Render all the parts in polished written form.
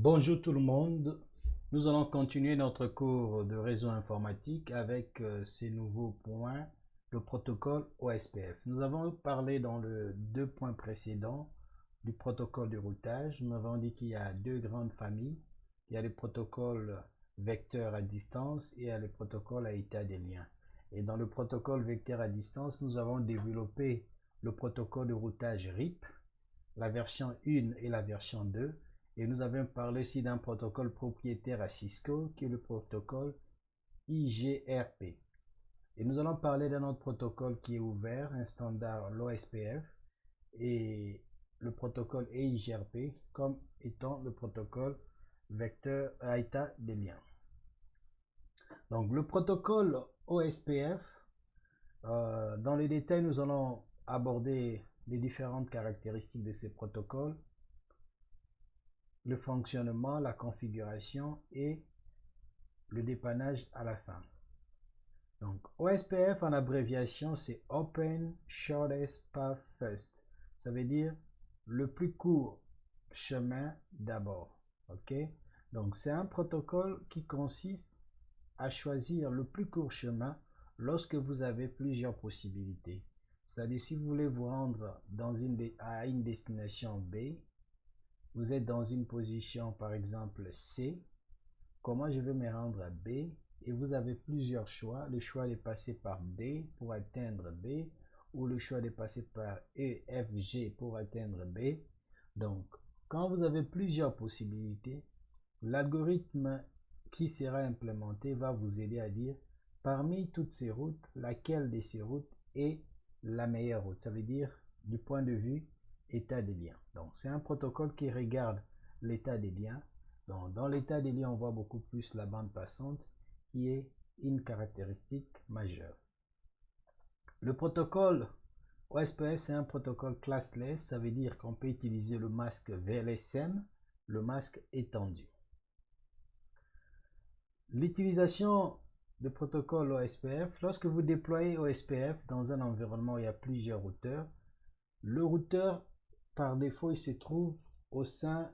Bonjour tout le monde, nous allons continuer notre cours de réseau informatique avec ces nouveaux points, le protocole OSPF. Nous avons parlé dans le deux points précédents du protocole de routage. Nous avons dit qu'il y a deux grandes familles. Il y a le protocole vecteur à distance et il y a le protocole à état des liens. Et dans le protocole vecteur à distance, nous avons développé le protocole de routage RIP, la version 1 et la version 2. Et nous avons parlé aussi d'un protocole propriétaire à Cisco qui est le protocole IGRP. Et nous allons parler d'un autre protocole qui est ouvert, un standard l'OSPF et le protocole EIGRP comme étant le protocole vecteur à état des liens. Donc le protocole OSPF, dans les détails, nous allons aborder les différentes caractéristiques de ces protocoles, le fonctionnement, la configuration et le dépannage à la fin. Donc OSPF en abréviation c'est Open Shortest Path First. Ça veut dire le plus court chemin d'abord. Ok? Donc c'est un protocole qui consiste à choisir le plus court chemin lorsque vous avez plusieurs possibilités. C'est-à-dire si vous voulez vous rendre à une destination B, vous êtes dans une position par exemple C, comment je vais me rendre à B, et vous avez plusieurs choix, le choix de passer par D pour atteindre B, ou le choix de passer par E, F, G pour atteindre B. Donc, quand vous avez plusieurs possibilités, l'algorithme qui sera implémenté va vous aider à dire, parmi toutes ces routes, laquelle de ces routes est la meilleure route. Ça veut dire, du point de vue état des liens. Donc, c'est un protocole qui regarde l'état des liens. Donc, dans l'état des liens, on voit beaucoup plus la bande passante qui est une caractéristique majeure. Le protocole OSPF, c'est un protocole classless. Ça veut dire qu'on peut utiliser le masque VLSM, le masque étendu. L'utilisation de protocole OSPF, lorsque vous déployez OSPF dans un environnement où il y a plusieurs routeurs, le routeur, par défaut, il se trouve au sein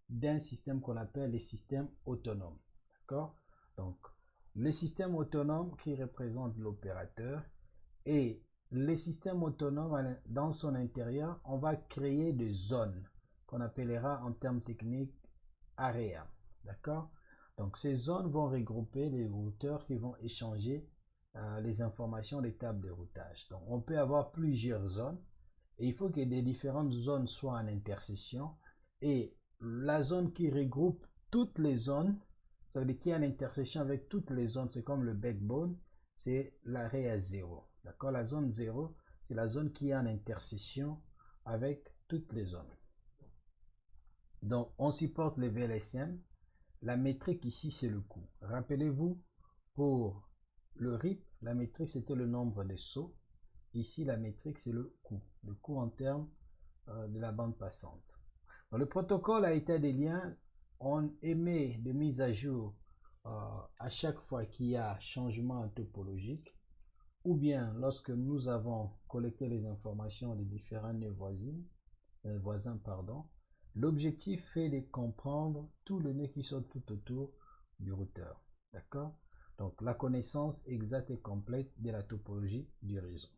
d'un système qu'on appelle les systèmes autonomes. D'accord? Donc, le système autonome qui représente l'opérateur et les systèmes autonomes, dans son intérieur, on va créer des zones qu'on appellera en termes techniques area. D'accord? Donc, ces zones vont regrouper les routeurs qui vont échanger les informations des tables de routage. Donc, on peut avoir plusieurs zones et il faut que les différentes zones soient en intersection et la zone qui regroupe toutes les zones, ça veut dire qu'il y a une intersection avec toutes les zones, c'est comme le backbone, c'est l'area 0. D'accord? La zone 0, c'est la zone qui est en intersection avec toutes les zones. Donc, on supporte le VLSM. La métrique ici, c'est le coût. Rappelez-vous, pour le RIP, la métrique, c'était le nombre de sauts. Ici, la métrique, c'est le coût en termes de la bande passante. Dans le protocole à état des liens, on émet des mises à jour à chaque fois qu'il y a changement topologique, ou bien lorsque nous avons collecté les informations des différents voisins. L'objectif est de comprendre tous les nœuds qui sont tout autour du routeur. D'accord? Donc la connaissance exacte et complète de la topologie du réseau.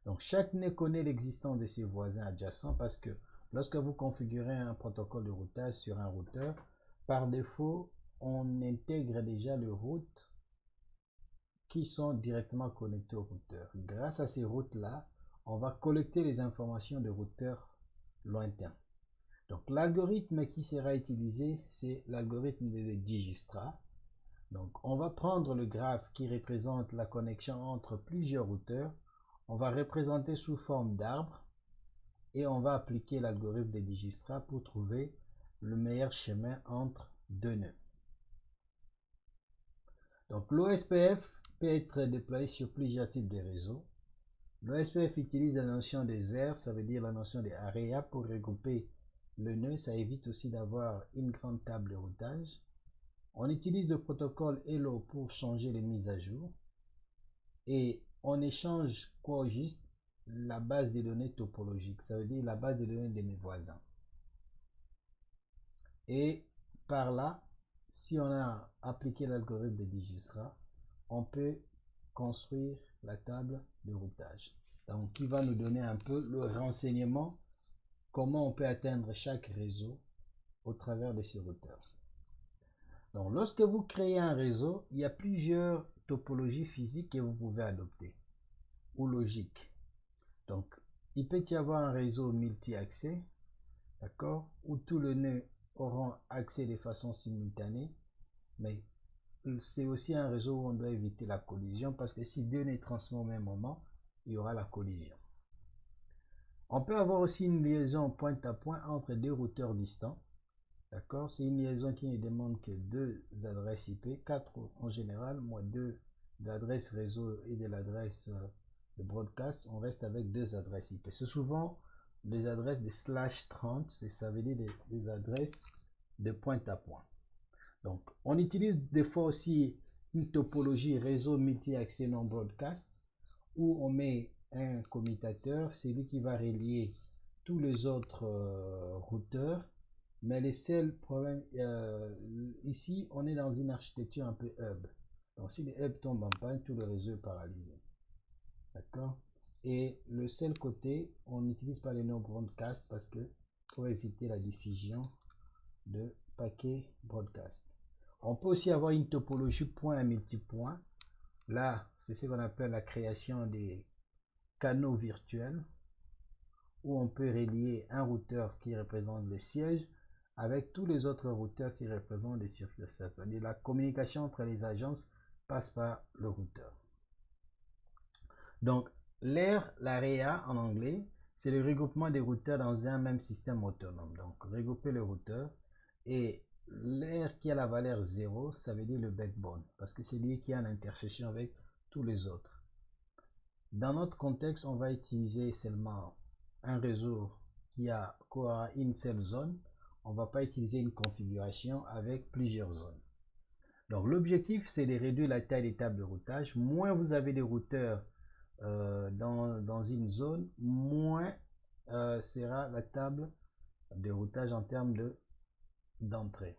Donc chaque nœud connaît l'existence de ses voisins adjacents parce que lorsque vous configurez un protocole de routage sur un routeur, par défaut, on intègre déjà les routes qui sont directement connectées au routeur. Grâce à ces routes-là, on va collecter les informations de routeurs lointains. Donc l'algorithme qui sera utilisé, c'est l'algorithme de Dijkstra. Donc on va prendre le graphe qui représente la connexion entre plusieurs routeurs, on va représenter sous forme d'arbre et on va appliquer l'algorithme de Dijkstra pour trouver le meilleur chemin entre deux nœuds. Donc l'OSPF peut être déployé sur plusieurs types de réseaux. L'OSPF utilise la notion des aires, ça veut dire la notion des area pour regrouper le nœud. Ça évite aussi d'avoir une grande table de routage. On utilise le protocole Hello pour changer les mises à jour. Et on échange quoi au juste? La base de données topologique, ça veut dire la base de données de mes voisins. Et par là, si on a appliqué l'algorithme de Dijkstra, on peut construire la table de routage. Donc, qui va nous donner un peu le renseignement, comment on peut atteindre chaque réseau au travers de ces routeurs. Donc, lorsque vous créez un réseau, il y a plusieurs topologies physiques que vous pouvez adopter ou logiques. Donc, il peut y avoir un réseau multi-accès, d'accord, où tous les nœuds auront accès de façon simultanée, mais c'est aussi un réseau où on doit éviter la collision parce que si deux nœuds transmettent au même moment, il y aura la collision. On peut avoir aussi une liaison point à point entre deux routeurs distants. D'accord? C'est une liaison qui ne demande que deux adresses IP, 4 en général, moins 2 de l'adresse réseau et de l'adresse de broadcast. On reste avec deux adresses IP. C'est souvent des adresses de /30, ça veut dire des adresses de point à point. Donc, on utilise des fois aussi une topologie réseau multi-accès non broadcast où on met un commutateur, c'est lui qui va relier tous les autres routeurs. Mais les seuls problèmes, ici, on est dans une architecture un peu hub. Donc, si les hubs tombent en panne, tout le réseau est paralysé. D'accord? Et le seul côté, on n'utilise pas les no broadcast parce que pour éviter la diffusion de paquets broadcast. On peut aussi avoir une topologie point à multipoint. Là, c'est ce qu'on appelle la création des canaux virtuels où on peut relier un routeur qui représente le siège avec tous les autres routeurs qui représentent les circuits. C'est-à-dire la communication entre les agences passe par le routeur. Donc, l'AREA en anglais, c'est le regroupement des routeurs dans un même système autonome. Donc, regrouper les routeurs. Et l'air qui a la valeur 0, ça veut dire le backbone, parce que c'est lui qui a l'intersection avec tous les autres. Dans notre contexte, on va utiliser seulement un réseau qui aura une seule zone. On ne va pas utiliser une configuration avec plusieurs zones. Donc l'objectif, c'est de réduire la taille des tables de routage. Moins vous avez de routeurs dans une zone, moins sera la table de routage en termes d'entrée.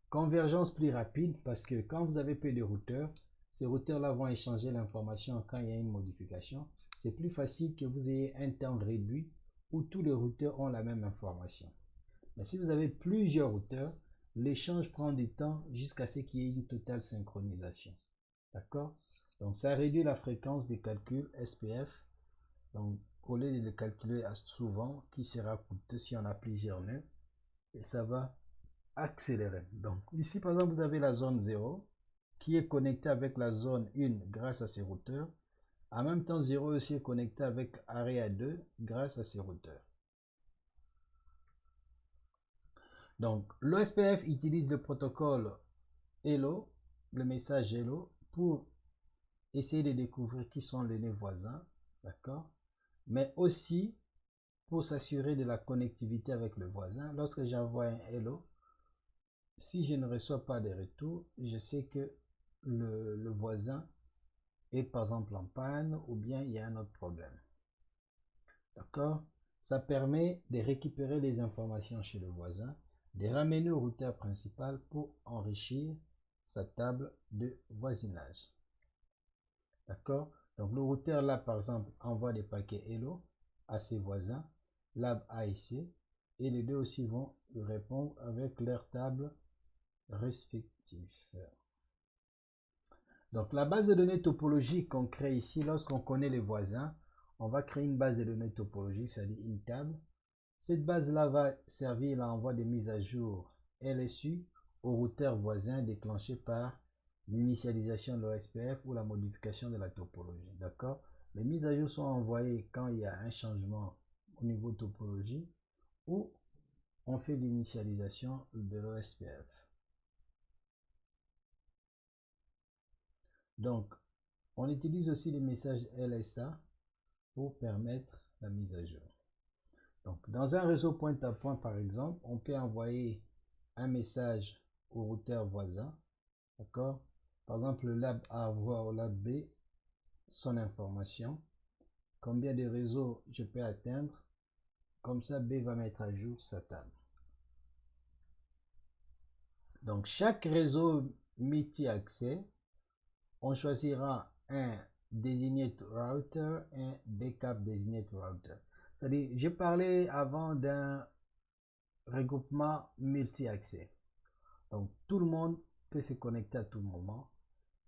Convergence plus rapide parce que quand vous avez peu de routeurs, ces routeurs-là vont échanger l'information quand il y a une modification. C'est plus facile que vous ayez un temps réduit où tous les routeurs ont la même information. Mais si vous avez plusieurs routeurs, l'échange prend du temps jusqu'à ce qu'il y ait une totale synchronisation. D'accord? Donc ça réduit la fréquence des calculs SPF. Donc au lieu de le calculer souvent, qui sera coûteux si on a plusieurs nœuds, et ça va accélérer. Donc ici par exemple vous avez la zone 0 qui est connectée avec la zone 1 grâce à ces routeurs. En même temps 0 aussi est connecté avec Area 2 grâce à ces routeurs. Donc l'OSPF utilise le protocole Hello, le message Hello, pour essayer de découvrir qui sont les nœuds voisins, d'accord? Mais aussi pour s'assurer de la connectivité avec le voisin. Lorsque j'envoie un Hello, si je ne reçois pas de retour, je sais que le voisin est par exemple en panne ou bien il y a un autre problème. D'accord? Ça permet de récupérer les informations chez le voisin, de ramener au routeur principal pour enrichir sa table de voisinage. D'accord? Donc le routeur là par exemple envoie des paquets Hello à ses voisins, lab A et C, et les deux aussi vont répondre avec leur table respective. Donc la base de données topologique qu'on crée ici, lorsqu'on connaît les voisins, on va créer une base de données topologique, c'est-à-dire une table. Cette base-là va servir à l'envoi des mises à jour LSU au routeur voisin déclenché par l'initialisation de l'OSPF ou la modification de la topologie. D'accord? Les mises à jour sont envoyées quand il y a un changement au niveau topologie ou on fait l'initialisation de l'OSPF. Donc, on utilise aussi les messages LSA pour permettre la mise à jour. Donc, dans un réseau point à point, par exemple, on peut envoyer un message au routeur voisin. D'accord? Par exemple, le lab A envoie au lab B son information. Combien de réseaux je peux atteindre? Comme ça, B va mettre à jour sa table. Donc, chaque réseau multi-accès, on choisira un Designated Router et un Backup Designated Router. C'est-à-dire, j'ai parlé avant d'un regroupement multi-accès. Donc, tout le monde peut se connecter à tout moment.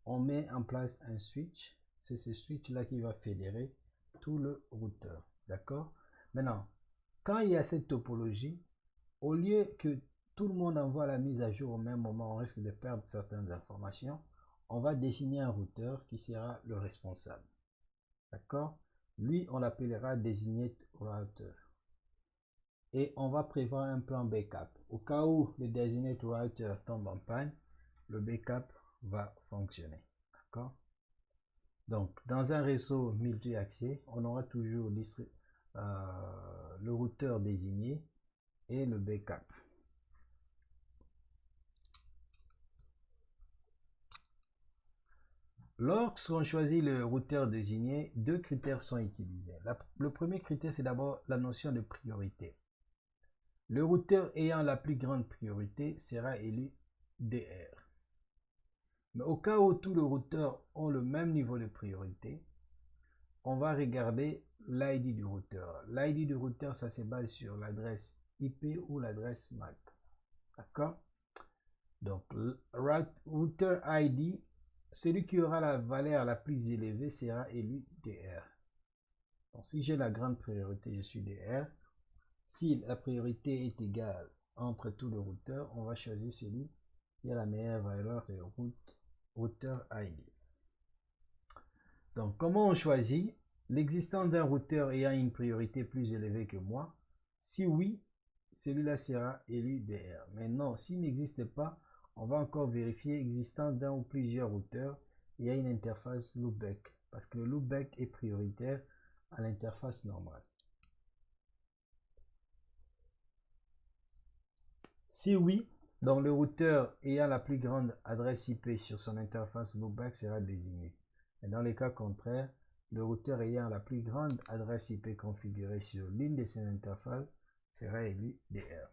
On met en place un switch. C'est ce switch-là qui va fédérer tout le routeur. D'accord? Maintenant, quand il y a cette topologie, au lieu que tout le monde envoie la mise à jour au même moment, on risque de perdre certaines informations. On va désigner un routeur qui sera le responsable. D'accord? Lui, on l'appellera Designated Router. Et on va prévoir un plan backup. Au cas où le Designated Router tombe en panne, le backup va fonctionner. D'accord? Donc, dans un réseau multi-accès, on aura toujours le routeur désigné et le backup. Lorsqu'on choisit le routeur désigné, deux critères sont utilisés. Le premier critère, c'est d'abord la notion de priorité. Le routeur ayant la plus grande priorité sera élu DR. Mais au cas où tous les routeurs ont le même niveau de priorité, on va regarder l'ID du routeur. L'ID du routeur, ça se base sur l'adresse IP ou l'adresse MAC. D'accord? Donc, router ID, celui qui aura la valeur la plus élevée sera élu DR. Donc, si j'ai la grande priorité, je suis DR. Si la priorité est égale entre tous les routeurs, on va choisir celui qui a la meilleure valeur de router ID. Donc, comment on choisit? L'existence d'un routeur ayant une priorité plus élevée que moi, si oui, celui-là sera élu DR. Mais non, s'il n'existe pas, on va encore vérifier l'existence d'un ou plusieurs routeurs ayant une interface loopback, parce que le loopback est prioritaire à l'interface normale. Si oui, donc le routeur ayant la plus grande adresse IP sur son interface loopback sera désigné. Et dans les cas contraires, le routeur ayant la plus grande adresse IP configurée sur l'une de ses interfaces sera élu DR.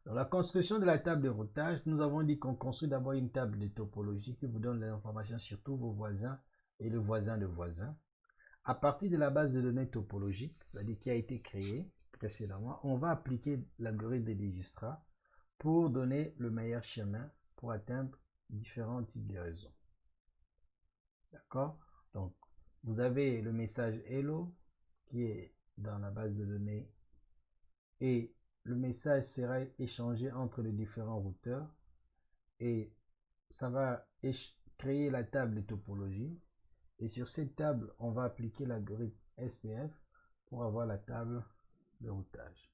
Dans la construction de la table de routage, nous avons dit qu'on construit d'abord une table de topologie qui vous donne l'information sur tous vos voisins et le voisin de voisin. À partir de la base de données topologique, c'est-à-dire qui a été créée précédemment, on va appliquer l'algorithme de Dijkstra pour donner le meilleur chemin pour atteindre différents types de réseaux. D'accord? Donc, vous avez le message Hello qui est dans la base de données et le message sera échangé entre les différents routeurs et ça va créer la table de topologie. Et sur cette table, on va appliquer l'algorithme SPF pour avoir la table de routage.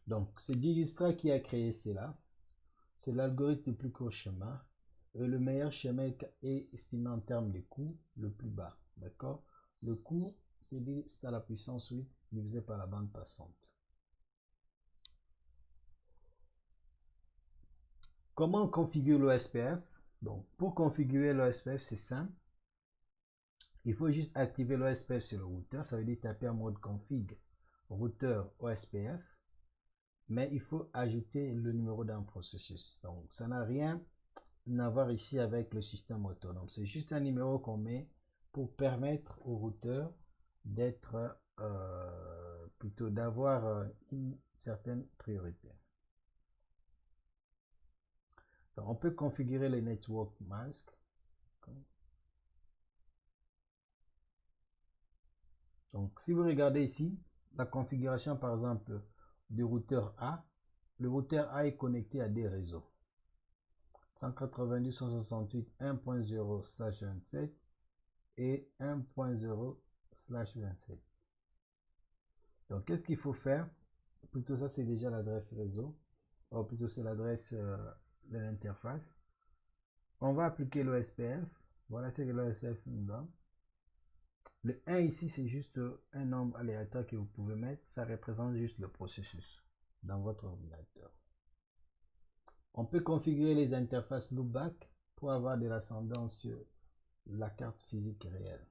Donc, c'est Dijkstra qui a créé cela. C'est l'algorithme du plus court chemin. Et le meilleur chemin est estimé en termes de coût le plus bas. D'accord? Le coût, c'est 10 à la puissance 8 divisé par la bande passante. Comment on configure l'OSPF? Donc, pour configurer l'OSPF, c'est simple. Il faut juste activer l'OSPF sur le routeur. Ça veut dire taper en mode config routeur OSPF. Mais il faut ajouter le numéro d'un processus. Donc, ça n'a rien à voir ici avec le système autonome. C'est juste un numéro qu'on met pour permettre au routeur d'être plutôt d'avoir une certaine priorité. Donc, on peut configurer les network mask. Donc, si vous regardez ici, la configuration par exemple du routeur A, le routeur A est connecté à des réseaux. 192.168.1.0/27 et 1.0/27. Donc, qu'est-ce qu'il faut faire? Plutôt ça, c'est déjà l'adresse réseau. Ou plutôt c'est l'adresse de l'interface. On va appliquer l'OSPF. Voilà ce que l'OSPF nous donne. Le 1 ici, c'est juste un nombre aléatoire que vous pouvez mettre. Ça représente juste le processus dans votre ordinateur. On peut configurer les interfaces loopback pour avoir de l'ascendance sur la carte physique réelle.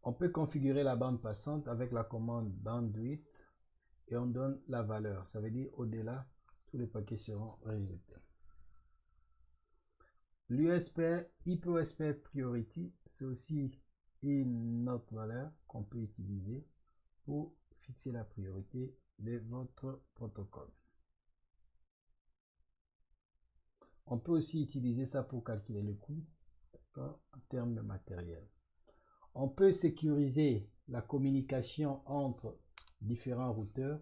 On peut configurer la bande passante avec la commande bandwidth et on donne la valeur. Ça veut dire au-delà, tous les paquets seront rejetés. L'USP, IP-OSPF Priority, c'est aussi une autre valeur qu'on peut utiliser pour fixer la priorité de votre protocole. On peut aussi utiliser ça pour calculer le coût en termes de matériel. On peut sécuriser la communication entre différents routeurs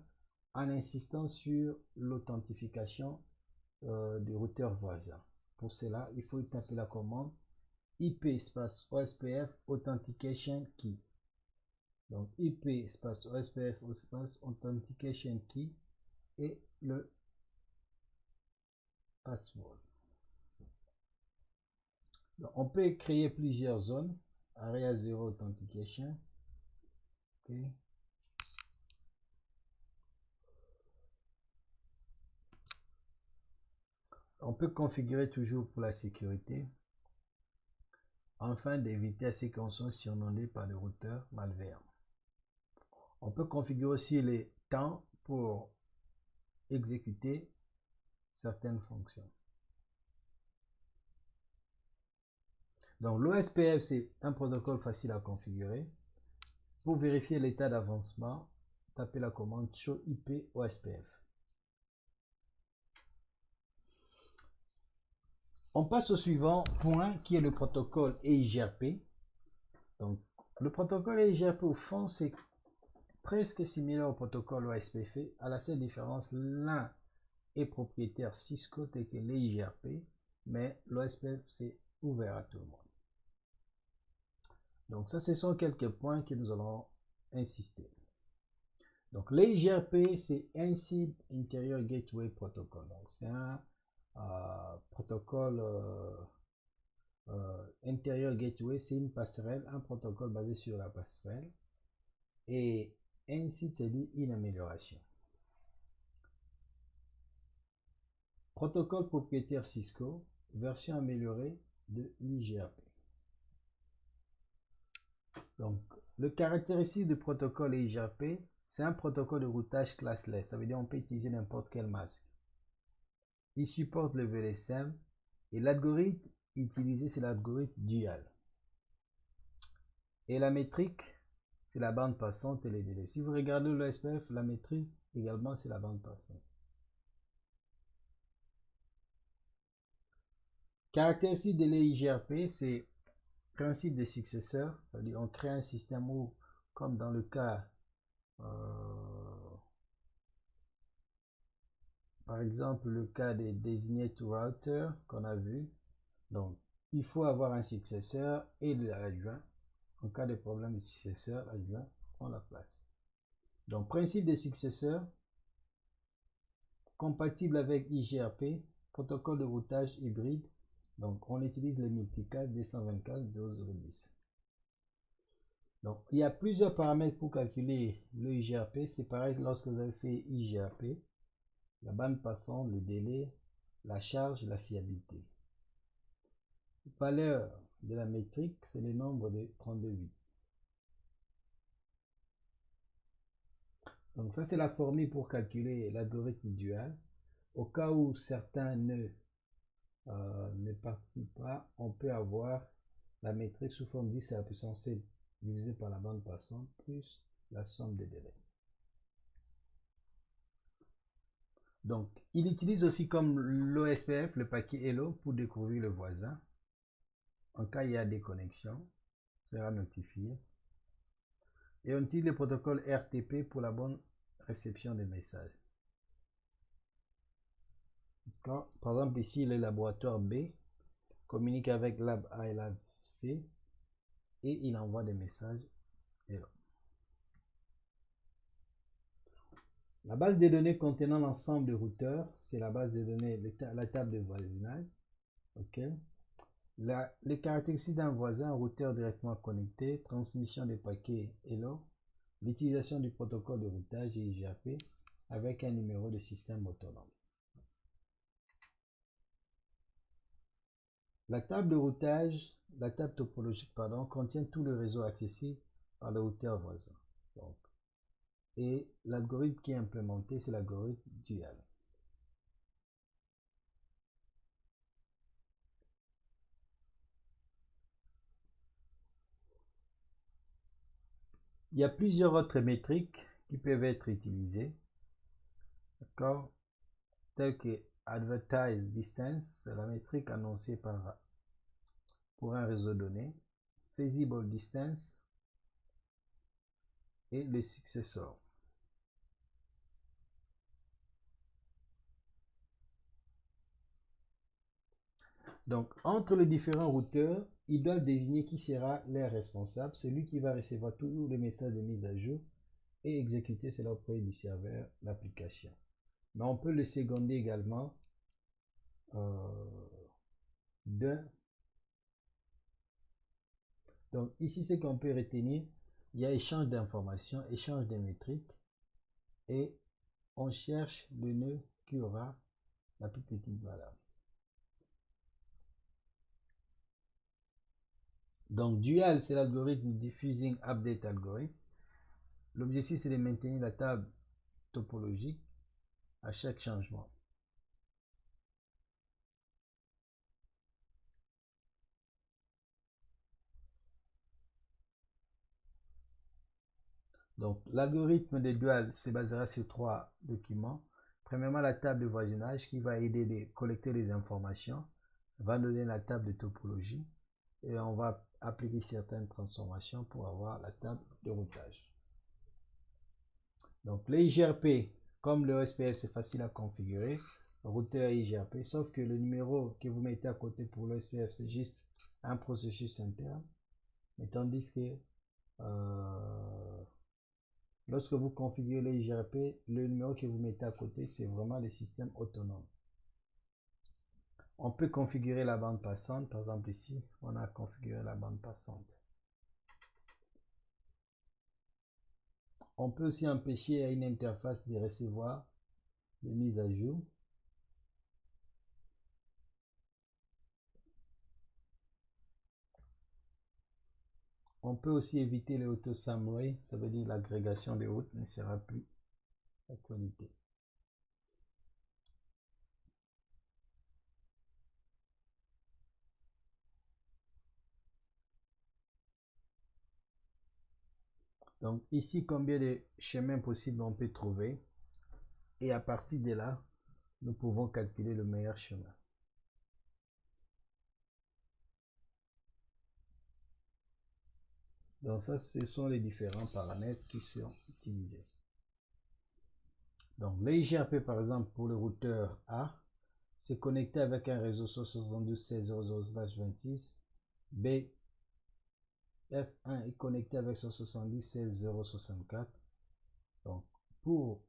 en insistant sur l'authentification du routeur voisin. Pour cela, il faut taper la commande IP espace OSPF Authentication Key. Donc IP espace OSPF espace Authentication Key et le password. Donc, on peut créer plusieurs zones. Area 0 Authentication. Okay. On peut configurer toujours pour la sécurité, afin d'éviter à ce qu'on soit surnommé par des routeurs malveillants. On peut configurer aussi les temps pour exécuter certaines fonctions. Donc l'OSPF, c'est un protocole facile à configurer. Pour vérifier l'état d'avancement, tapez la commande show IP OSPF. On passe au suivant point qui est le protocole EIGRP. Donc le protocole EIGRP au fond c'est presque similaire au protocole OSPF, à la seule différence l'un est propriétaire Cisco tel que l'EIGRP, mais l'OSPF c'est ouvert à tout le monde. Donc ça, ce sont quelques points que nous allons insister. Donc l'EIGRP, c'est Inside Interior Gateway Protocol. Donc c'est un protocole Interior Gateway, c'est une passerelle, un protocole basé sur la passerelle. Et Inside, c'est dit une amélioration. Protocole propriétaire Cisco, version améliorée de l'IGRP. Donc, le caractéristique du protocole EIGRP, c'est un protocole de routage classless. Ça veut dire qu'on peut utiliser n'importe quel masque. Il supporte le VLSM et l'algorithme utilisé, c'est l'algorithme dual. Et la métrique, c'est la bande passante et les délais. Si vous regardez l'OSPF, la métrique également, c'est la bande passante. Caractéristique de l'EIGRP, c'est principe de successeur, c'est-à-dire on crée un système où, comme dans le cas, par exemple, le cas des designated routers qu'on a vu, donc il faut avoir un successeur et l'adjoint. En cas de problème de successeur, l'adjoint prend la place. Donc, principe des successeurs, compatible avec IGRP, protocole de routage hybride. Donc, on utilise le multicast 224.0.0.10. Donc, il y a plusieurs paramètres pour calculer le IGRP. C'est pareil lorsque vous avez fait IGRP. La bande passante, le délai, la charge, la fiabilité. Valeur de la métrique, c'est le nombre de 32 bits. Donc ça, c'est la formule pour calculer l'algorithme dual. Au cas où certains ne participent pas, on peut avoir la métrique sous forme 10 à la puissance 7 divisé par la bande passante plus la somme des délais. Donc, il utilise aussi comme l'OSPF le paquet Hello pour découvrir le voisin. En cas il y a des connexions, sera notifié. Et on utilise le protocole RTP pour la bonne réception des messages. Quand, par exemple, ici, le laboratoire B communique avec Lab A et Lab C et il envoie des messages Hello. La base de données contenant l'ensemble de routeurs, c'est la base de données, la table de voisinage. Ok. Les caractéristiques d'un voisin, un routeur directement connecté, transmission des paquets Hello, l'utilisation du protocole de routage IGRP avec un numéro de système autonome. La table de routage, la table topologique, pardon, contient tout le réseau accessible par le routeur voisin. Donc, et l'algorithme qui est implémenté, c'est l'algorithme dual. Il y a plusieurs autres métriques qui peuvent être utilisées, d'accord, telles que Advertised Distance, c'est la métrique annoncée pour un réseau donné, Feasible Distance et le successor. Donc, entre les différents routeurs, ils doivent désigner qui sera leur responsable, celui qui va recevoir tous les messages de mise à jour et exécuter cela auprès du serveur, l'application. Mais on peut le seconder également de. Donc, ici, ce qu'on peut retenir, il y a échange d'informations, échange de métriques et on cherche le nœud qui aura la plus petite valeur. Donc, dual, c'est l'algorithme diffusing update algorithm. L'objectif, c'est de maintenir la table topologique à chaque changement. Donc, l'algorithme de dual se basera sur 3 documents. Premièrement, la table de voisinage qui va aider à collecter les informations, va donner la table de topologie et on va appliquer certaines transformations pour avoir la table de routage. Donc, les IGRP, comme le SPF, c'est facile à configurer, routeur IGRP, sauf que le numéro que vous mettez à côté pour le SPF, c'est juste un processus interne, mais tandis que lorsque vous configurez les IGRP, le numéro que vous mettez à côté, c'est vraiment le système autonome. On peut configurer la bande passante, par exemple ici, on a configuré la bande passante. On peut aussi empêcher à une interface de recevoir des mises à jour. On peut aussi éviter le auto-summary, ça veut dire l'agrégation des routes ne sera plus d'actualité. Donc ici, combien de chemins possibles on peut trouver. Et à partir de là, nous pouvons calculer le meilleur chemin. Donc ça, ce sont les différents paramètres qui sont utilisés. Donc l'IGRP, par exemple, pour le routeur A, c'est connecté avec un réseau 172.16.0/26. B, F1 est connecté avec 172.16.0.64. Donc, pour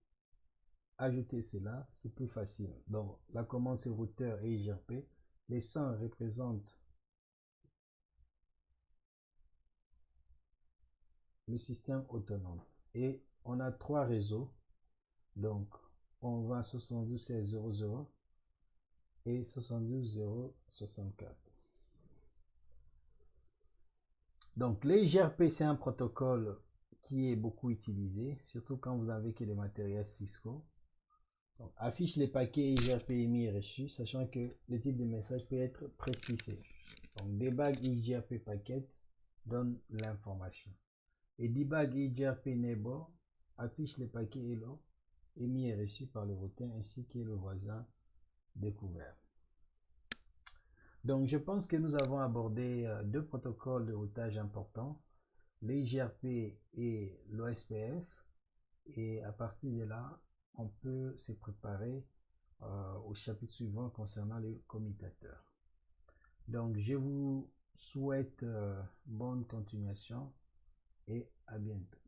ajouter cela, c'est plus facile. Donc, la commande c'est routeur et IGRP. Les 100 représentent le système autonome. Et on a 3 réseaux. Donc, on va à 72.16.0.0 et 72.0.64. Donc, l'IGRP, c'est un protocole qui est beaucoup utilisé, surtout quand vous avez que des matériels Cisco. Donc, affiche les paquets IGRP émis et reçus, sachant que le type de message peut être précisé. Donc, debug IGRP packet donne l'information. Et debug IGRP neighbor affiche les paquets hello émis et reçus par le routeur ainsi que le voisin découvert. Donc, je pense que nous avons abordé deux protocoles de routage importants, l'IGRP et l'OSPF. Et à partir de là, on peut se préparer au chapitre suivant concernant les commutateurs. Donc, je vous souhaite bonne continuation et à bientôt.